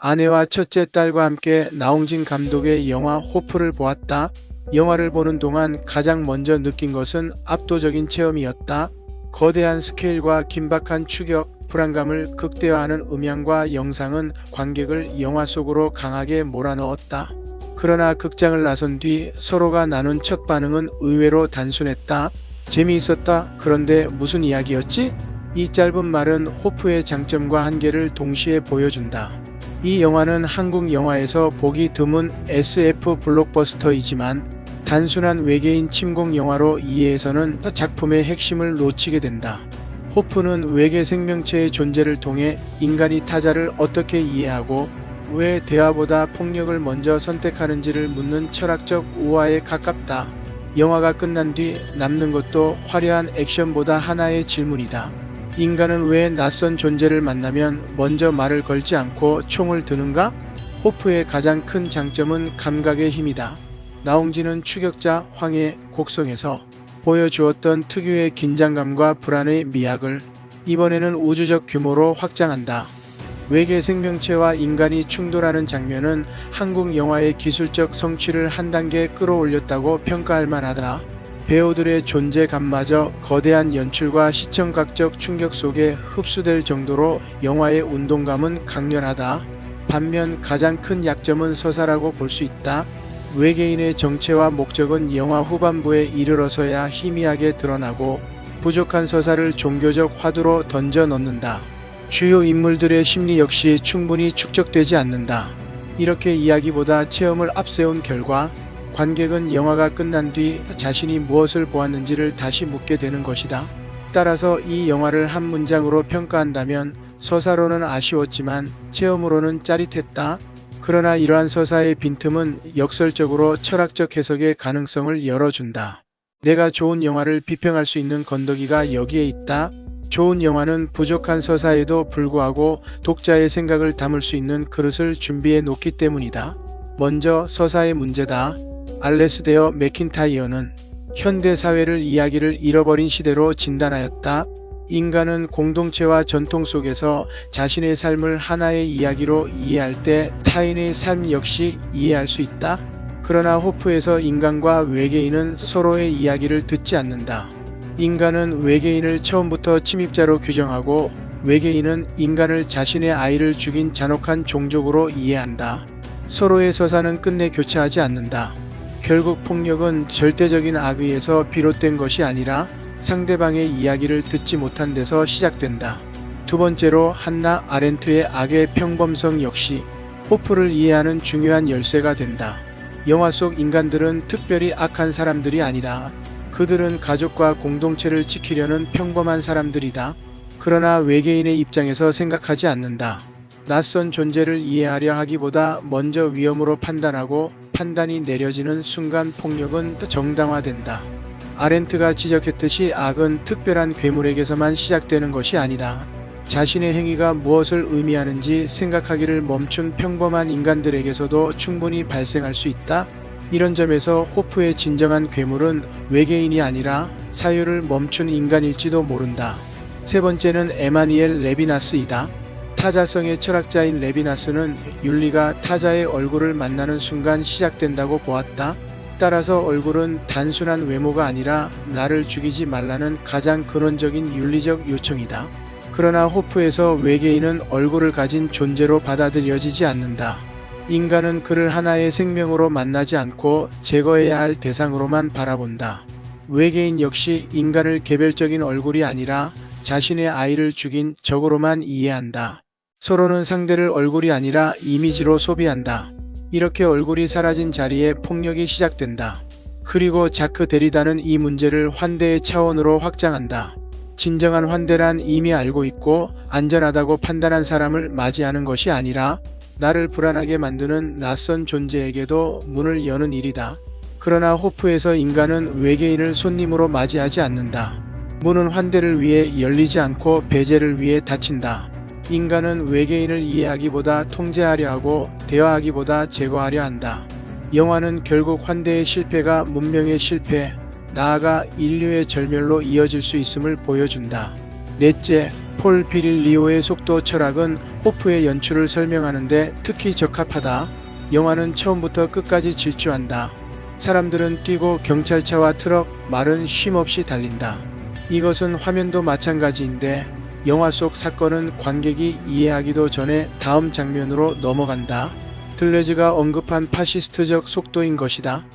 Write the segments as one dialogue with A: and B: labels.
A: 아내와 첫째 딸과 함께 나홍진 감독의 영화 호프를 보았다. 영화를 보는 동안 가장 먼저 느낀 것은 압도적인 체험이었다. 거대한 스케일과 긴박한 추격, 불안감을 극대화하는 음향과 영상은 관객을 영화 속으로 강하게 몰아넣었다. 그러나 극장을 나선 뒤 서로가 나눈 첫 반응은 의외로 단순했다. 재미있었다. 그런데 무슨 이야기였지? 이 짧은 말은 호프의 장점과 한계를 동시에 보여준다. 이 영화는 한국 영화에서 보기 드문 SF 블록버스터이지만 단순한 외계인 침공 영화로 이해해서는 작품의 핵심을 놓치게 된다. 호프는 외계 생명체의 존재를 통해 인간이 타자를 어떻게 이해하고 왜 대화보다 폭력을 먼저 선택하는지를 묻는 철학적 우화에 가깝다. 영화가 끝난 뒤 남는 것도 화려한 액션보다 하나의 질문이다. 인간은 왜 낯선 존재를 만나면 먼저 말을 걸지 않고 총을 드는가? 호프의 가장 큰 장점은 감각의 힘이다. 나홍진은 추격자 황의 곡성에서 보여주었던 특유의 긴장감과 불안의 미학을 이번에는 우주적 규모로 확장한다. 외계 생명체와 인간이 충돌하는 장면은 한국 영화의 기술적 성취를 한 단계 끌어올렸다고 평가할 만하다. 배우들의 존재감마저 거대한 연출과 시청각적 충격 속에 흡수될 정도로 영화의 운동감은 강렬하다. 반면 가장 큰 약점은 서사라고 볼 수 있다. 외계인의 정체와 목적은 영화 후반부에 이르러서야 희미하게 드러나고 부족한 서사를 종교적 화두로 던져 넣는다. 주요 인물들의 심리 역시 충분히 축적되지 않는다. 이렇게 이야기보다 체험을 앞세운 결과 관객은 영화가 끝난 뒤 자신이 무엇을 보았는지를 다시 묻게 되는 것이다. 따라서 이 영화를 한 문장으로 평가한다면 서사로는 아쉬웠지만 체험으로는 짜릿했다. 그러나 이러한 서사의 빈틈은 역설적으로 철학적 해석의 가능성을 열어준다. 내가 좋은 영화를 비평할 수 있는 건더기가 여기에 있다. 좋은 영화는 부족한 서사에도 불구하고 독자의 생각을 담을 수 있는 그릇을 준비해 놓기 때문이다. 먼저 서사의 문제다. 알레스데어 맥킨타이어는 현대 사회를 이야기를 잃어버린 시대로 진단하였다. 인간은 공동체와 전통 속에서 자신의 삶을 하나의 이야기로 이해할 때 타인의 삶 역시 이해할 수 있다. 그러나 호프에서 인간과 외계인은 서로의 이야기를 듣지 않는다. 인간은 외계인을 처음부터 침입자로 규정하고 외계인은 인간을 자신의 아이를 죽인 잔혹한 종족으로 이해한다. 서로의 서사는 끝내 교차하지 않는다. 결국 폭력은 절대적인 악의에서 비롯된 것이 아니라 상대방의 이야기를 듣지 못한 데서 시작된다. 두 번째로 한나 아렌트의 악의 평범성 역시 호프를 이해하는 중요한 열쇠가 된다. 영화 속 인간들은 특별히 악한 사람들이 아니다. 그들은 가족과 공동체를 지키려는 평범한 사람들이다. 그러나 외계인의 입장에서 생각하지 않는다. 낯선 존재를 이해하려 하기보다 먼저 위험으로 판단하고 판단이 내려지는 순간 폭력은 정당화된다. 아렌트가 지적했듯이 악은 특별한 괴물에게서만 시작되는 것이 아니다. 자신의 행위가 무엇을 의미하는지 생각하기를 멈춘 평범한 인간들에게서도 충분히 발생할 수 있다. 이런 점에서 호프의 진정한 괴물은 외계인이 아니라 사유를 멈춘 인간일지도 모른다. 세 번째는 에마니엘 레비나스이다. 타자성의 철학자인 레비나스는 윤리가 타자의 얼굴을 만나는 순간 시작된다고 보았다. 따라서 얼굴은 단순한 외모가 아니라 나를 죽이지 말라는 가장 근원적인 윤리적 요청이다. 그러나 호프에서 외계인은 얼굴을 가진 존재로 받아들여지지 않는다. 인간은 그를 하나의 생명으로 만나지 않고 제거해야 할 대상으로만 바라본다. 외계인 역시 인간을 개별적인 얼굴이 아니라 자신의 아이를 죽인 적으로만 이해한다. 서로는 상대를 얼굴이 아니라 이미지로 소비한다. 이렇게 얼굴이 사라진 자리에 폭력이 시작된다. 그리고 자크 데리다는 이 문제를 환대의 차원으로 확장한다. 진정한 환대란 이미 알고 있고 안전하다고 판단한 사람을 맞이하는 것이 아니라 나를 불안하게 만드는 낯선 존재에게도 문을 여는 일이다. 그러나 호프에서 인간은 외계인을 손님으로 맞이하지 않는다. 문은 환대를 위해 열리지 않고 배제를 위해 닫힌다. 인간은 외계인을 이해하기보다 통제하려 하고 대화하기보다 제거하려 한다. 영화는 결국 환대의 실패가 문명의 실패, 나아가 인류의 절멸로 이어질 수 있음을 보여준다. 넷째, 폴 비릴리오의 속도 철학은 호프의 연출을 설명하는데 특히 적합하다. 영화는 처음부터 끝까지 질주한다. 사람들은 뛰고 경찰차와 트럭, 말은 쉼없이 달린다. 이것은 화면도 마찬가지인데 영화 속 사건은 관객이 이해하기도 전에 다음 장면으로 넘어간다. 들레즈가 언급한 파시스트적 속도인 것이다.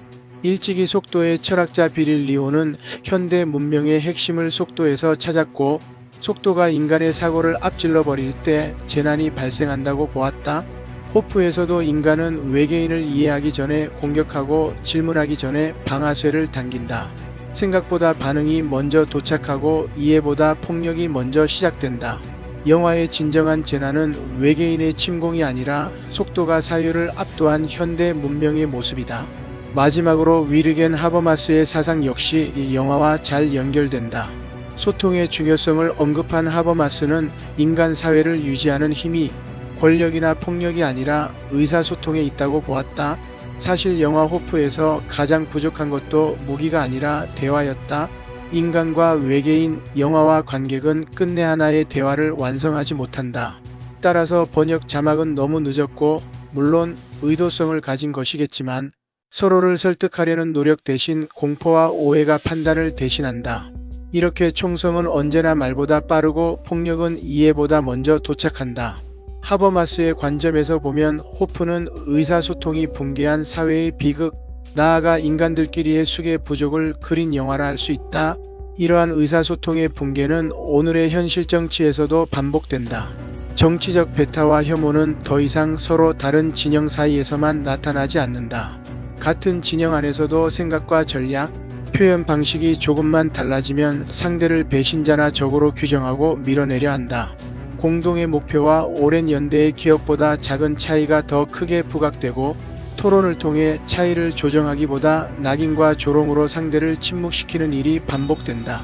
A: 일찍이 속도의 철학자 비릴리오는 현대 문명의 핵심을 속도에서 찾았고 속도가 인간의 사고를 앞질러 버릴 때 재난이 발생한다고 보았다. 호프에서도 인간은 외계인을 이해하기 전에 공격하고 질문하기 전에 방아쇠를 당긴다. 생각보다 반응이 먼저 도착하고 이해보다 폭력이 먼저 시작된다. 영화의 진정한 재난은 외계인의 침공이 아니라 속도가 사유를 압도한 현대 문명의 모습이다. 마지막으로 위르겐 하버마스의 사상 역시 이 영화와 잘 연결된다. 소통의 중요성을 언급한 하버마스는 인간 사회를 유지하는 힘이 권력이나 폭력이 아니라 의사소통에 있다고 보았다. 사실 영화 호프에서 가장 부족한 것도 무기가 아니라 대화였다. 인간과 외계인, 영화와 관객은 끝내 하나의 대화를 완성하지 못한다. 따라서 번역 자막은 너무 늦었고 물론 의도성을 가진 것이겠지만 서로를 설득하려는 노력 대신 공포와 오해가 판단을 대신한다. 이렇게 총성은 언제나 말보다 빠르고 폭력은 이해보다 먼저 도착한다. 하버마스의 관점에서 보면 호프는 의사소통이 붕괴한 사회의 비극, 나아가 인간들끼리의 숙의 부족을 그린 영화라 할 수 있다. 이러한 의사소통의 붕괴는 오늘의 현실 정치에서도 반복된다. 정치적 배타와 혐오는 더 이상 서로 다른 진영 사이에서만 나타나지 않는다. 같은 진영 안에서도 생각과 전략, 표현 방식이 조금만 달라지면 상대를 배신자나 적으로 규정하고 밀어내려 한다. 공동의 목표와 오랜 연대의 기억보다 작은 차이가 더 크게 부각되고 토론을 통해 차이를 조정하기보다 낙인과 조롱으로 상대를 침묵시키는 일이 반복된다.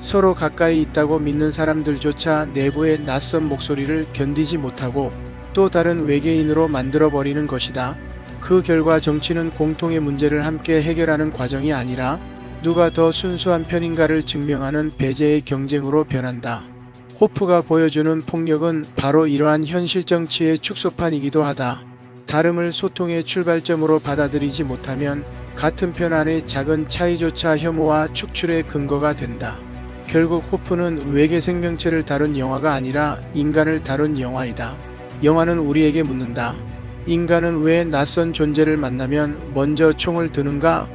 A: 서로 가까이 있다고 믿는 사람들조차 내부의 낯선 목소리를 견디지 못하고 또 다른 외계인으로 만들어버리는 것이다. 그 결과 정치는 공통의 문제를 함께 해결하는 과정이 아니라 누가 더 순수한 편인가를 증명하는 배제의 경쟁으로 변한다. 호프가 보여주는 폭력은 바로 이러한 현실 정치의 축소판이기도 하다. 다름을 소통의 출발점으로 받아들이지 못하면 같은 편 안의 작은 차이조차 혐오와 축출의 근거가 된다. 결국 호프는 외계 생명체를 다룬 영화가 아니라 인간을 다룬 영화이다. 영화는 우리에게 묻는다. 인간은 왜 낯선 존재를 만나면 먼저 총을 드는가?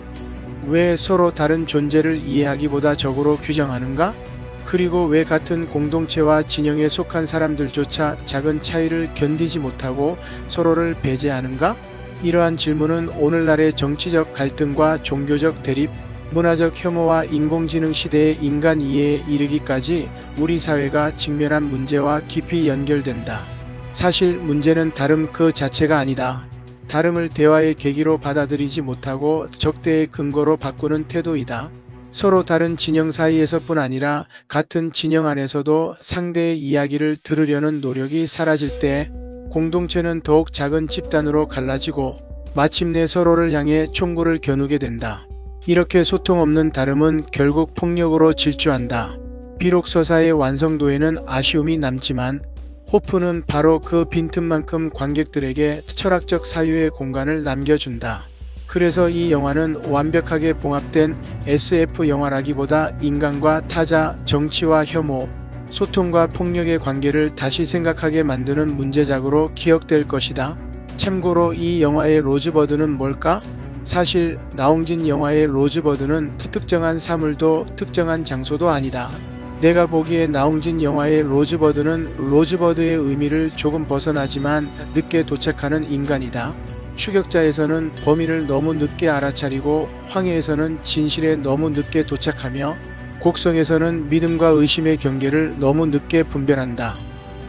A: 왜 서로 다른 존재를 이해하기보다 적으로 규정하는가? 그리고 왜 같은 공동체와 진영에 속한 사람들조차 작은 차이를 견디지 못하고 서로를 배제하는가? 이러한 질문은 오늘날의 정치적 갈등과 종교적 대립, 문화적 혐오와 인공지능 시대의 인간 이해에 이르기까지 우리 사회가 직면한 문제와 깊이 연결된다. 사실 문제는 다름 그 자체가 아니다. 다름을 대화의 계기로 받아들이지 못하고 적대의 근거로 바꾸는 태도이다. 서로 다른 진영 사이에서뿐 아니라 같은 진영 안에서도 상대의 이야기를 들으려는 노력이 사라질 때 공동체는 더욱 작은 집단으로 갈라지고 마침내 서로를 향해 총구를 겨누게 된다. 이렇게 소통 없는 다름은 결국 폭력으로 질주한다. 비록 서사의 완성도에는 아쉬움이 남지만 호프는 바로 그 빈틈만큼 관객들에게 철학적 사유의 공간을 남겨준다. 그래서 이 영화는 완벽하게 봉합된 SF 영화라기보다 인간과 타자, 정치와 혐오, 소통과 폭력의 관계를 다시 생각하게 만드는 문제작으로 기억될 것이다. 참고로 이 영화의 로즈버드는 뭘까? 사실 나홍진 영화의 로즈버드는 특정한 사물도 특정한 장소도 아니다. 내가 보기에 나홍진 영화의 로즈버드는 로즈버드의 의미를 조금 벗어나지만 늦게 도착하는 인간이다. 추격자에서는 범인을 너무 늦게 알아차리고 황해에서는 진실에 너무 늦게 도착하며 곡성에서는 믿음과 의심의 경계를 너무 늦게 분별한다.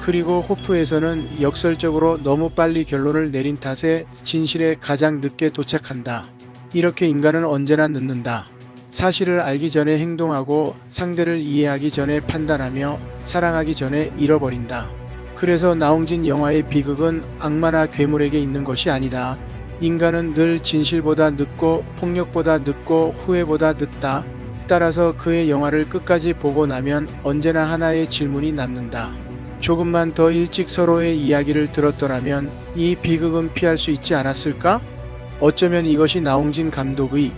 A: 그리고 호프에서는 역설적으로 너무 빨리 결론을 내린 탓에 진실에 가장 늦게 도착한다. 이렇게 인간은 언제나 늦는다. 사실을 알기 전에 행동하고 상대를 이해하기 전에 판단하며 사랑하기 전에 잃어버린다. 그래서 나홍진 영화의 비극은 악마나 괴물에게 있는 것이 아니다. 인간은 늘 진실보다 늦고 폭력보다 늦고 후회보다 늦다. 따라서 그의 영화를 끝까지 보고 나면 언제나 하나의 질문이 남는다. 조금만 더 일찍 서로의 이야기를 들었더라면 이 비극은 피할 수 있지 않았을까? 어쩌면 이것이 나홍진 감독의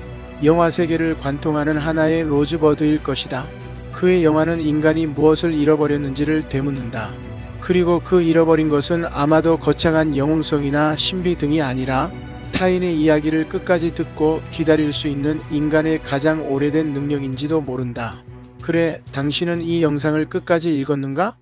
A: 영화 세계를 관통하는 하나의 로즈버드일 것이다. 그의 영화는 인간이 무엇을 잃어버렸는지를 되묻는다. 그리고 그 잃어버린 것은 아마도 거창한 영웅성이나 신비 등이 아니라 타인의 이야기를 끝까지 듣고 기다릴 수 있는 인간의 가장 오래된 능력인지도 모른다. 그래, 당신은 이 영상을 끝까지 읽었는가?